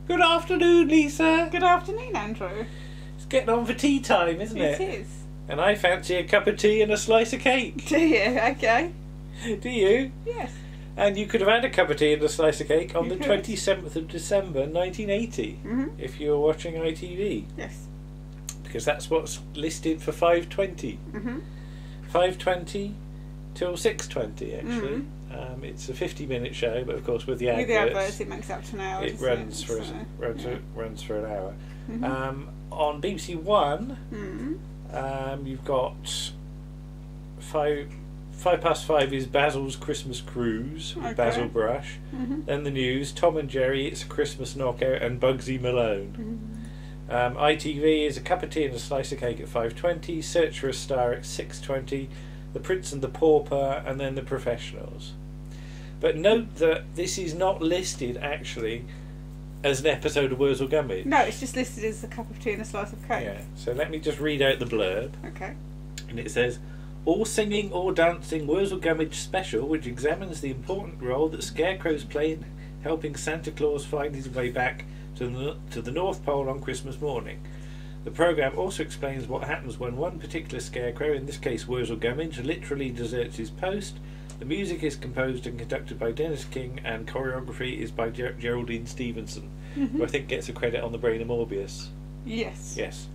Good afternoon, Lisa. Good afternoon, Andrew. It's getting on for tea time, isn't it? It is. And I fancy a cup of tea and a slice of cake. Do you? Okay. Do you? Yes. And you could have had a cup of tea and a slice of cake on You the could. 27th of December 1980, if you were watching ITV. Yes. Because that's what's listed for 5:20. 5:20 till 6:20, actually. It's a 50-minute show, but of course with the adverts, it makes up to an hour. it runs for runs for an hour. On BBC One, you've got 5:05 is Basil's Christmas Cruise with Basil Brush. Then the news, Tom and Jerry, It's a Christmas Knockout, and Bugsy Malone. ITV is A Cup of Tea and a Slice of Cake at 5:20, Search for a Star at 6:20, The Prince and the Pauper, and then The Professionals. But note that this is not listed actually as an episode of Worzel Gummidge. No, it's just listed as A Cup of Tea and a Slice of Cake. Yeah, so let me just read out the blurb. Okay. And it says, All Singing, All Dancing Worzel Gummidge Special, which examines the important role that scarecrows play in helping Santa Claus find his way back to the North Pole on Christmas morning. The programme also explains what happens when one particular scarecrow, in this case Worzel Gummidge, literally deserts his post. The music is composed and conducted by Dennis King, and choreography is by Geraldine Stevenson, who I think gets a credit on The Brain of Morbius. Yes. Yes.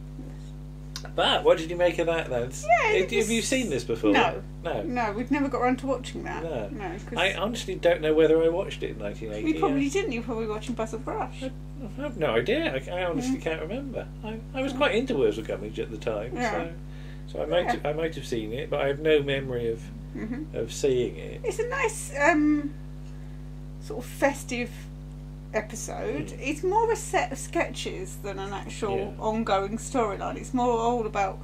But what did you make of that then? Yeah, Have you seen this before? No. No. No, we've never got around to watching that. No. No, 'cause I honestly don't know whether I watched it in 1980. you probably didn't. You were probably watching Basil Brush. I have no idea. I honestly can't remember. I was quite into Worzel Gummidge at the time, so I might have seen it, but I have no memory of seeing it. It's a nice sort of festive episode. It's more a set of sketches than an actual ongoing storyline. It's more all about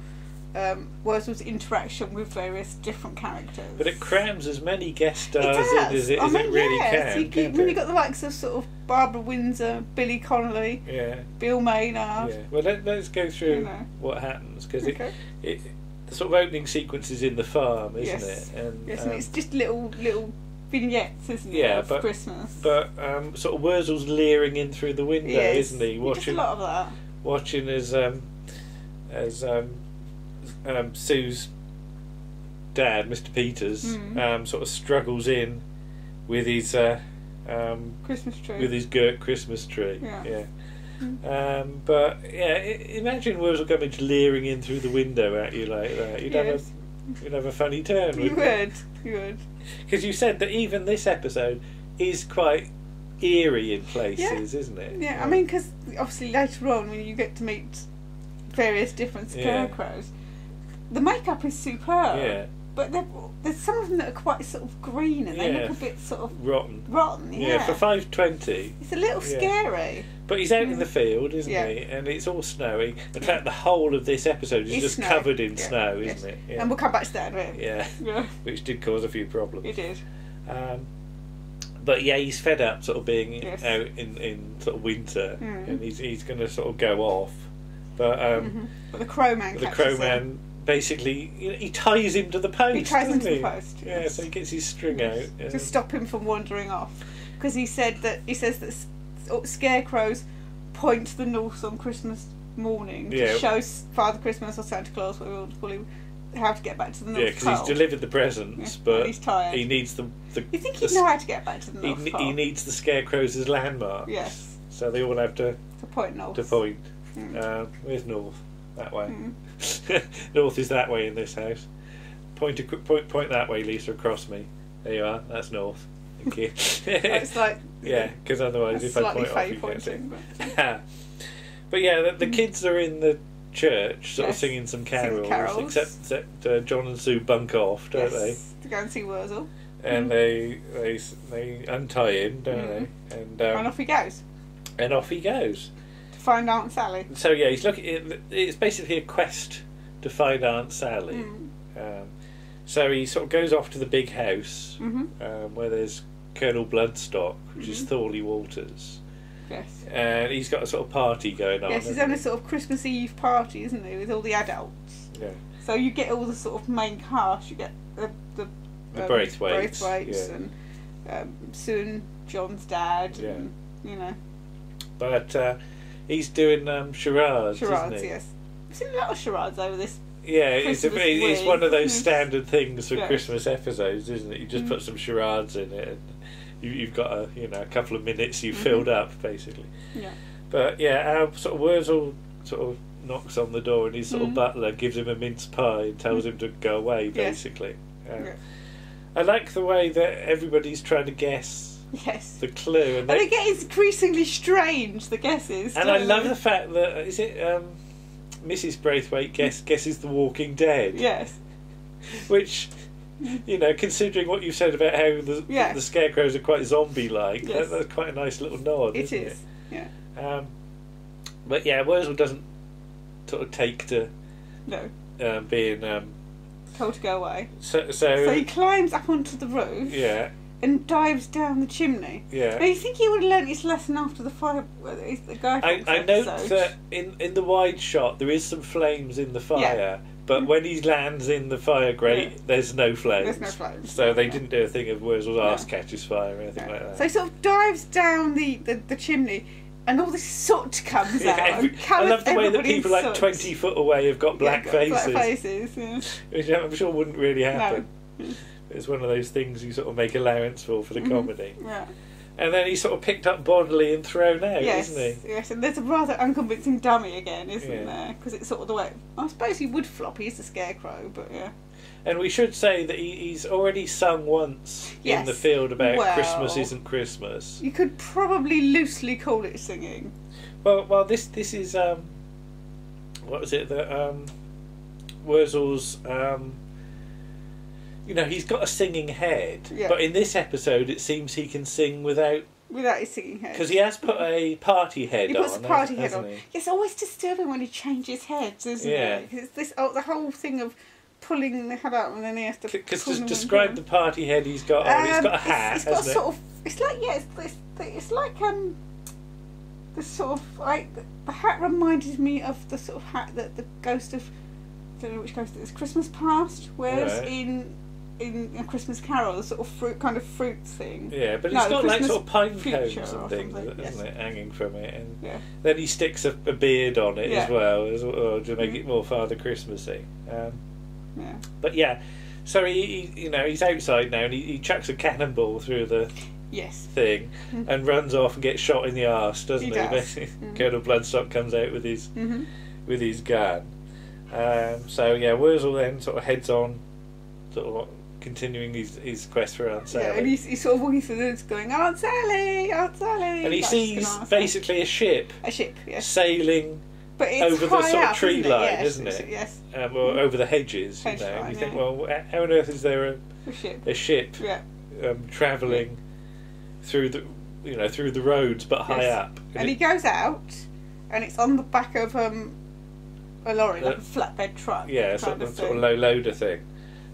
Worzel's interaction with various different characters. But it crams as many guest stars in as it really can. When you've got the likes of sort of Barbara Windsor, Billy Connolly, Bill Maynard. Yeah. Well, let's go through what happens, because the sort of opening sequence is in the farm, isn't it? And, and it's just little vignettes, isn't it, of Christmas. But sort of Worzel's leering in through the window, isn't he? Watching just a lot of that. Watching as Sue's dad, Mr. Peters, sort of struggles in with his Christmas tree. With his girt Christmas tree. Yeah. But imagine Worzel Gummidge leering in through the window at you like that. You'd have a funny turn. You would. Because you said that even this episode is quite eerie in places, isn't it? Yeah, I mean, because obviously later on when you get to meet various different scarecrows, the makeup is superb. Yeah. But there's some of them that are quite sort of green and they look a bit sort of rotten. Yeah, for 5:20. It's a little scary. But he's out in the field, isn't he? And it's all snowy. In fact, the whole of this episode is just covered in snow, isn't it? Yeah. And we'll come back to that in a minute. Yeah. Which did cause a few problems. It did. But he's fed up sort of being out in sort of winter, and he's going to sort of go off. But the crowman basically he ties him to the post. He ties him to the post. Yeah, so he gets his string out to stop him from wandering off, because he says that scarecrows point to the north on Christmas morning to show Father Christmas or Santa Claus, whatever you want to call him, how to get back to the North Pole. Because he's delivered the presents, but he's tired. He needs the. You think he'd know how to get back to the North Pole? He needs the scarecrows as landmarks. Yes. So they all have to point north. Where's north? That way. North is that way in this house. Point that way, Lisa, across me. There you are. That's north. Thank you. It's like because otherwise, if I point off, you pointing, but the kids are in the church, sort of singing some carols. Except John and Sue bunk off, don't they? To go and see Worzel. And they untie him, don't they? And off he goes. And off he goes. To find Aunt Sally. So he's looking. It's basically a quest to find Aunt Sally. So he sort of goes off to the big house where there's Colonel Bloodstock, which is Thorley Walters. Yes. And he's got a sort of party going on. Yes, he's having a sort of Christmas Eve party, isn't he, with all the adults. Yeah. So you get all the sort of main cast. You get the Braithwaites, and Sue and John's dad, and, you know. But he's doing charades, Charades, isn't he? yes. I've seen a lot of charades over this. Yeah, it's one of those standard things for Yes. Christmas episodes, isn't it? You just put some charades in it, and you've got a couple of minutes you've filled up, basically. Yeah. But yeah, our sort of Worzel sort of knocks on the door, and his sort of butler gives him a mince pie and tells him to go away, basically. Yeah. I like the way that everybody's trying to guess Yes. the clue, And they get increasingly strange, the guesses. and I love the fact that Mrs. Braithwaite guesses The Walking Dead. Yes. Which, considering what you said about how the scarecrows are quite zombie-like, Yes. that's quite a nice little nod, It isn't is. it? Yeah. But yeah, Worzel doesn't sort of take to No. being Told to go away. so he climbs up onto the roof. yeah. And dives down the chimney. Yeah. Now, you think he would have learnt his lesson after the fire? The guy. I note that in the wide shot there is some flames in the fire, but when he lands in the fire grate, there's no flames. There's no flames. So they didn't do a thing of Wurzel's arse catches fire or anything like that. So he sort of dives down the chimney, and all this soot comes out. I love the way that people like 20 foot away have got black faces. Black faces, yeah. Which I'm sure wouldn't really happen. No. It's one of those things you sort of make allowance for the comedy. Yeah. And then he's sort of picked up bodily and thrown out, isn't he? Yes, and there's a rather unconvincing dummy again, isn't there? Because it's sort of the way... I suppose he would flop, he's the scarecrow, but yeah. And we should say that he's already sung once in the field about Christmas isn't Christmas. You could probably loosely call it singing. Well, this is... what was it that... Wurzel's... he's got a singing head, but in this episode it seems he can sing without his singing head. Because he has put a party head on. He puts a party head on. He? It's always disturbing when he changes heads, isn't it? Because it's the whole thing of pulling the head out and then he has to... Because just describe the party head he's got on. He's got a hat, It's got a sort of... It's like, it's like... The sort of... like the hat reminded me of the sort of hat that the ghost of... I don't know which ghost it is. Christmas Past wears in A Christmas Carol, the sort of fruit thing. Yeah, but it's got like sort of pine cones and things, yes. isn't it, hanging from it? And then he sticks a beard on it as well to make it more Father Christmassy. But yeah, so he's outside now and he chucks a cannonball through the thing and runs off and gets shot in the arse, doesn't he? Colonel Bloodstock comes out with his gun. So yeah, Worzel then sort of heads on, sort of continuing his quest for Aunt Sally. Yeah, and he's sort of walking through the woods going, Aunt Sally, Aunt Sally. And he sees basically a ship. Sailing over the sort of tree line, isn't it? Yes. Or over the hedges, and you think, well, how on earth is there a ship travelling through the roads but high up? And he goes out, and it's on the back of a lorry, like a flatbed truck. Yeah, sort of low loader thing.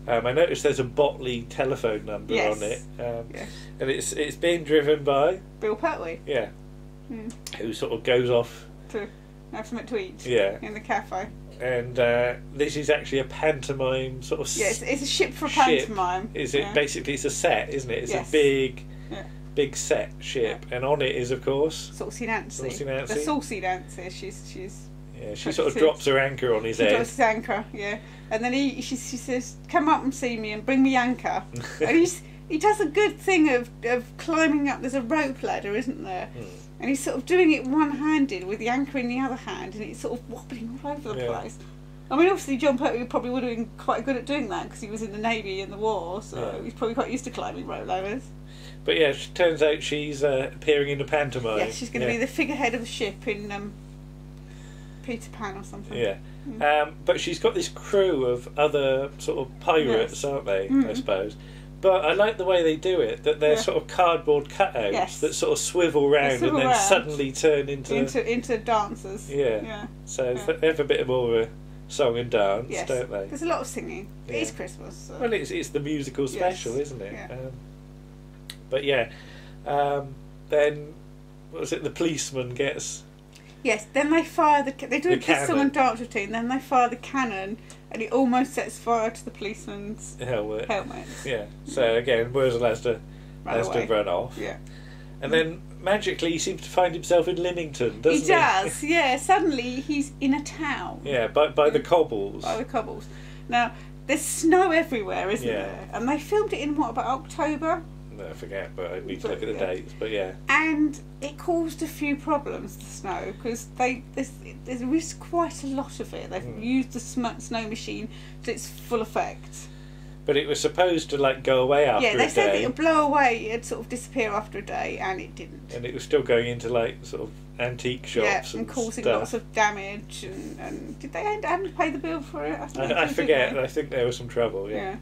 I noticed there's a Botley telephone number on it, and it's being driven by Bill Pertwee. Yeah, who sort of goes off to have something to eat. Yeah, in the cafe. And this is actually a pantomime sort of. Yeah, it's a ship for a pantomime. Is it basically? It's a set, isn't it? It's a big set ship, and on it is of course Saucy Nancy. The Saucy Nancy. She's. Yeah, she sort of drops her anchor on his head. She drops his anchor, and then she says, "Come up and see me and bring me anchor." And he does a good thing of climbing up. There's a rope ladder, isn't there? And he's sort of doing it one-handed with the anchor in the other hand, and it's sort of wobbling all over the place. I mean, obviously John Pertwee probably would have been quite good at doing that because he was in the Navy in the war, so he's probably quite used to climbing rope ladders. But yeah, it turns out she's appearing in a pantomime. Yeah, she's going to be the figurehead of a ship in Peter Pan or something. Yeah. But she's got this crew of other sort of pirates, aren't they, I suppose. But I like the way they do it, that they're sort of cardboard cutouts that sort of swivel round and then suddenly turn into dancers. Yeah. So they have a bit more of a song and dance, don't they? There's a lot of singing. It is Christmas. So. Well, it's the musical special, isn't it? Yeah. But yeah, then, what was it, the policeman gets... Yes, then they fire they do a song and dance routine, then they fire the cannon, and it almost sets fire to the policeman's helmet. Yeah, so again, Worzel has to run off. Yeah. And then magically he seems to find himself in Lymington, doesn't he? He does, yeah. Suddenly he's in a town. Yeah, by the cobbles. By the cobbles. Now, there's snow everywhere, isn't Yeah. there? And they filmed it in, what, about October? No, I forget, but I need to look at the dates. But yeah. And it caused a few problems, the snow, because there's quite a lot of it. They've used the snow machine to its full effect. But it was supposed to like go away after a day. Yeah, they said it would blow away, it'd sort of disappear after a day, and it didn't. And it was still going into like sort of antique shops and causing stuff. lots of damage. And did they end up having to pay the bill for it? I forget. I think there was some trouble. Yeah.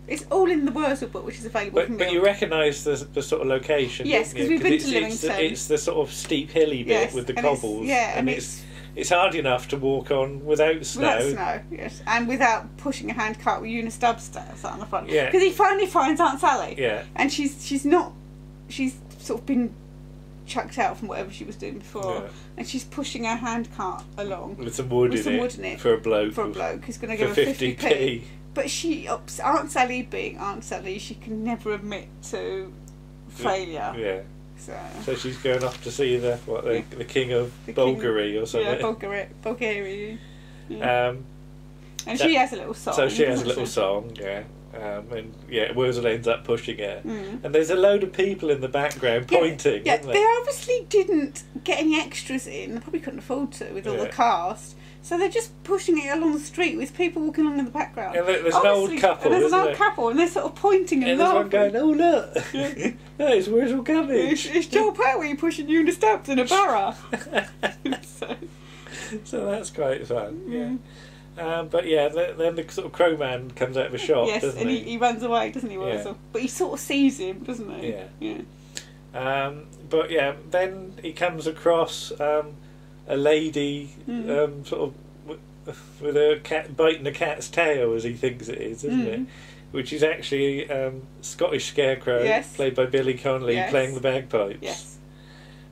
It's all in the Worzel book, which is available from But you recognise the sort of location. Yes, because we've been to Lymington. It's the sort of steep hilly bit with the cobbles. And it's hard enough to walk on without snow. Without snow, yes. And without pushing a handcart with Una Stubbs sat on the front. Yeah. Because he finally finds Aunt Sally. Yeah. And she's sort of been chucked out from whatever she was doing before. Yeah. And she's pushing her handcart along. With some wood in it. For a bloke. For a bloke who's going to give her 50p. But Aunt Sally being Aunt Sally, she can never admit to failure. Yeah. So she's going off to see the king of Bulgaria or something. Yeah, Bulgaria. Yeah. And she has a little song. So she has a little song, yeah. And Worzel ends up pushing her. And there's a load of people in the background pointing. Yeah, isn't they obviously didn't get any extras in. They probably couldn't afford to with all the cast. So they're just pushing it along the street with people walking along in the background. And there's an old couple, and there's an old couple, and they're sort of pointing and laughing. And there's one going, oh look, no, it's Worzel Gummidge. It's Joel Pertwee pushing Una Stubbs in a barra. So that's quite fun, yeah. But yeah, then the sort of crowman comes out of a shop, doesn't he? He runs away, doesn't he, Worzel? Yeah. But he sort of sees him, doesn't he? Yeah. But yeah, then he comes across a lady sort of with a cat biting a cat's tail, as he thinks it is, isn't it? Which is actually Scottish Scarecrow, played by Billy Connolly, playing the bagpipes. Yes.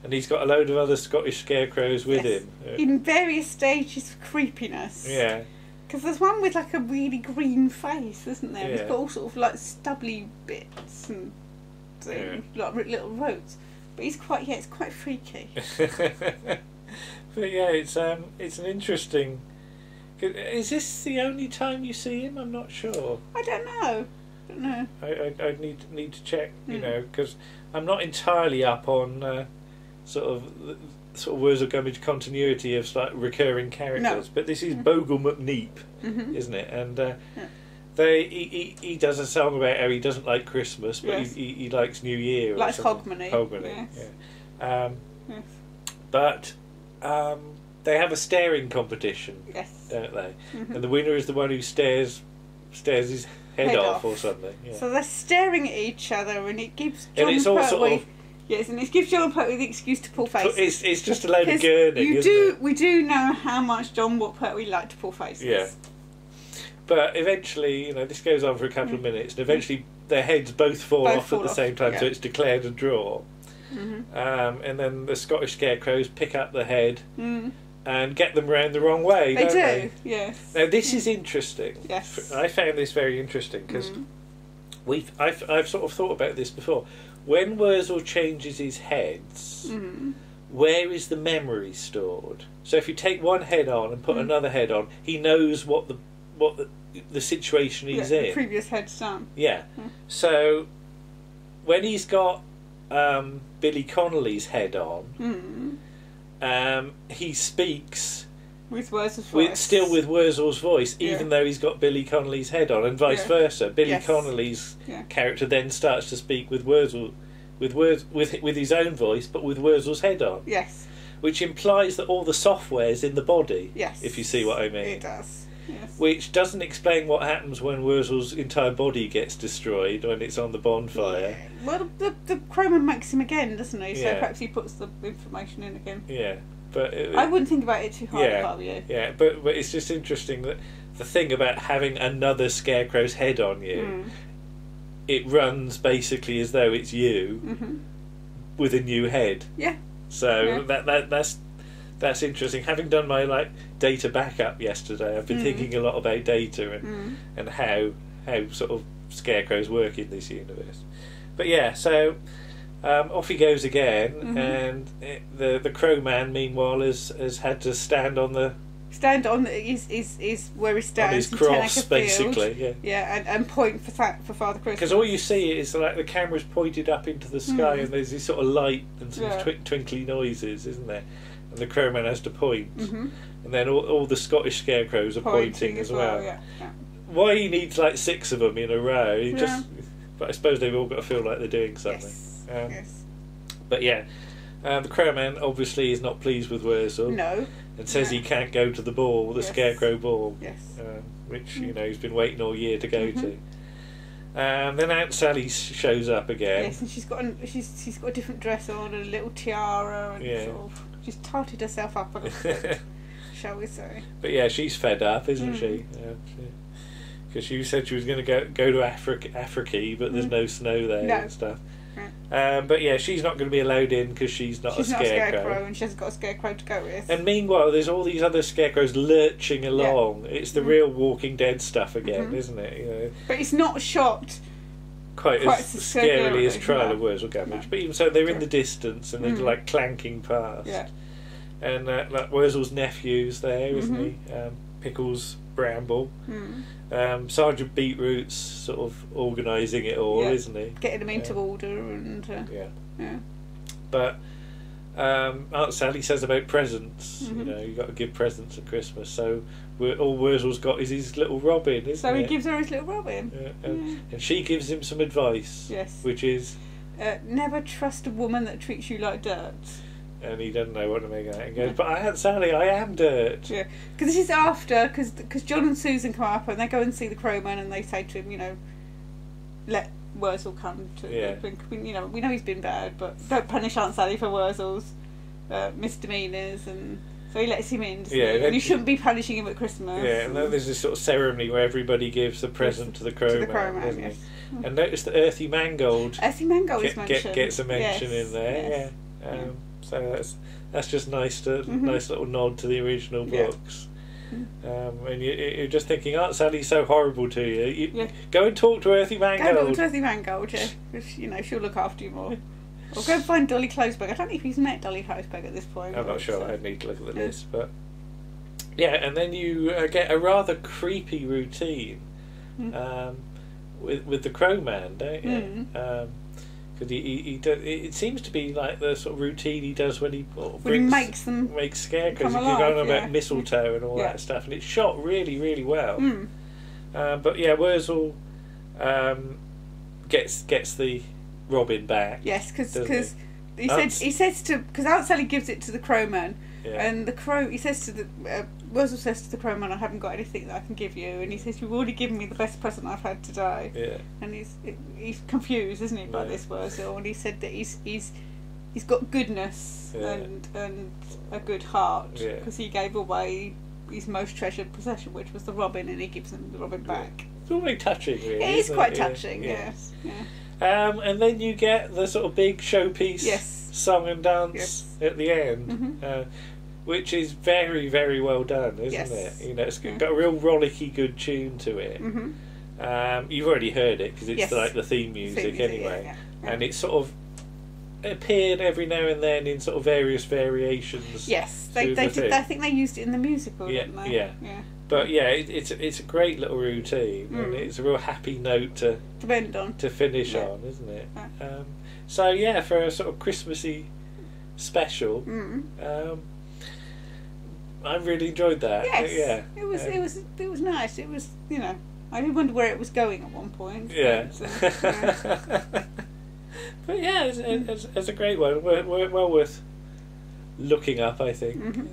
And he's got a load of other Scottish Scarecrows with him. In various stages of creepiness. Yeah. Because there's one with like a really green face, isn't there? Yeah. He's got all sort of like stubbly bits and like little roads. But he's quite, it's quite freaky. But yeah, it's an interesting. Is this the only time you see him? I'm not sure. I don't know. I need to check, you know, because I'm not entirely up on sort of Worzel Gummidge continuity of like recurring characters. No. But this is Bogle McNeep, isn't it? And he does a song about how he doesn't like Christmas, but he likes New Year. Likes Hogmanay. Hogmanay. Yes. Yeah. But they have a staring competition, don't they? And the winner is the one who stares his head off or something. Yeah. So they're staring at each other, and it gives John Pertwee. Yes, and it gives John Pertwee the excuse to pull faces. It's just a load of gurning. We do know how much John Pertwee liked to pull faces. Yeah. But eventually, this goes on for a couple of minutes, and eventually their heads both fall off at the same time, so it's declared a draw. And then the Scottish Scarecrows pick up the head and get them round the wrong way, don't they? Yes. Now this is interesting. Yes. I found this very interesting because I've sort of thought about this before. When Worzel changes his heads, where is the memory stored? So if you take one head on and put another head on, he knows what the situation he's in. The previous head's done. Yeah. So when he's got Billy Connolly's head on, he speaks with Worzel's voice. Still with Worzel's voice, even though he's got Billy Connolly's head on, and vice versa. Billy Connolly's character then starts to speak with Worzel, with his own voice, but with Worzel's head on. Yes. Which implies that all the software's in the body. Yes. If you see what I mean. It does. Yes. Which doesn't explain what happens when Worzel's entire body gets destroyed when it's on the bonfire. Yeah. Well, the crowman makes him again, doesn't he? So perhaps he puts the information in again. Yeah, but I wouldn't think about it too hard if I were you. Yeah, but it's just interesting that the thing about having another Scarecrow's head on you, it runs basically as though it's you with a new head. Yeah. So that's interesting. Having done my data backup yesterday, I've been thinking a lot about data and how sort of scarecrows work in this universe. But yeah, so Off he goes again, and the crow man meanwhile has had to stand on the is where he stands on his cross, basically, and point for Father Christmas. Because all you see is like the camera's pointed up into the sky, and there's this sort of light and some twinkly noises, isn't there? And the crowman has to point, and then all the Scottish scarecrows are pointing as well. Yeah. Why he needs like 6 of them in a row? But I suppose they've all got to feel like they're doing something. Yes. But yeah, the crowman obviously is not pleased with Worzel. No. And says he can't go to the ball, the scarecrow ball, yes. Which he's been waiting all year to go to. Then Aunt Sally shows up again. Yes, and she's got a different dress on and a little tiara, and sort of, she's tarted herself up a little bit, shall we say? But yeah, she's fed up, isn't she? Because she said she was going to go to Africa, but there's no snow there and stuff. But yeah, she's not going to be allowed in because she's not a scarecrow, and she hasn't got a scarecrow to go with. And meanwhile, there's all these other scarecrows lurching along. It's the real Walking Dead stuff again, isn't it? But it's not shot quite as scarily as Trial of Worzel Gummidge. But even so, they're in the distance and they're like clanking past. Yeah. And like Worzel's nephew's there, isn't he? Pickles Bramble. Sergeant Beetroot's sort of organising it all, isn't he? Getting them into order and But Aunt Sally says about presents. You've got to give presents at Christmas. So all Worzel's got is his little robin, isn't it? So he gives her his little robin. And she gives him some advice. Yes. Which is never trust a woman that treats you like dirt. And he doesn't know what to make of it. He goes, but Aunt Sally, I am dirt. Yeah, because this is after, because John and Susan come up and they go and see the crowman and they say to him, let Worzel come to. We know he's been bad, but don't punish Aunt Sally for Worzel's misdemeanours, and so he lets him in. And you shouldn't be punishing him at Christmas. Yeah, and then there's this sort of ceremony where everybody gives a present to the crowman, yes. And notice that Earthy Mangold. Earthy Mangold is mentioned. Gets a mention in there. Yes. So that's just nice nice little nod to the original books. And you're just thinking, Aunt Sally's so horrible to you. Go and talk to Earthy Mangold. Go and talk to Earthy Mangold, because she'll look after you more. Or go and find Dolly Closebag. I don't know if he's met Dolly Closebag at this point. I'm not sure. I need to look at the list, but and then you get a rather creepy routine with the Crowman, don't you? Because it seems to be like the sort of routine he does when he makes scarecrows. He's going on about mistletoe and all that stuff, and it's shot really, really well. But yeah, Worzel gets the robin back. Yes, because he says because Aunt Sally gives it to the crowman, and he says to the Worzel says to the crowman, I haven't got anything that I can give you, and he says, you've already given me the best present I've had today. And he's confused, isn't he, by this Worzel, and he said that he's got goodness and a good heart, because he gave away his most treasured possession, which was the robin, and he gives him the robin back. It's all very touching, really. It is quite touching, yes. And then you get the sort of big showpiece song and dance at the end, which is very, very well done, isn't it? It's got a real rollicky good tune to it. You've already heard it because it's like the theme music anyway, and it's sort of appeared every now and then in sort of various variations. Yes, they did. I think they used it in the musical, didn't they? Yeah. But yeah, it's a great little routine, and it's a real happy note to end on, to finish on, isn't it? So yeah, for a sort of Christmassy special, I really enjoyed that. Yes, it was nice. It was, I did wonder where it was going at one point. But yeah, it's a great one. Well worth looking up, I think. And,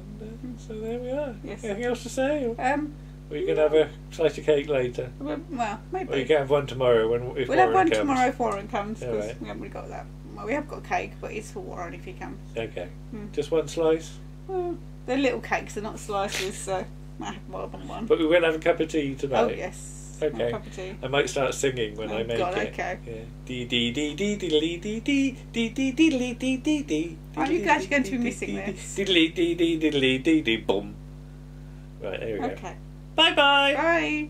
so there we are. Yes. Anything else to say? Or you can have a slice of cake later. Well, maybe. Or you can have one tomorrow if we'll have one comes. Tomorrow if Warren comes, because right. we haven't really got that. Well, we have got cake, but it's for Warren if he comes. Okay. Just one slice? Well, they're little cakes, they're not slices, so I have more than one. But we will have a cup of tea tonight. Oh, yes. Okay. A cup of tea. I might start singing when I make it. Okay. Dee dee dee dee dee dee dee dee dee dee dee dee dee. Are you actually going to be missing this? Diddly dee dee diddly dee dee boom. Right, there we go. Okay. Bye bye. Bye.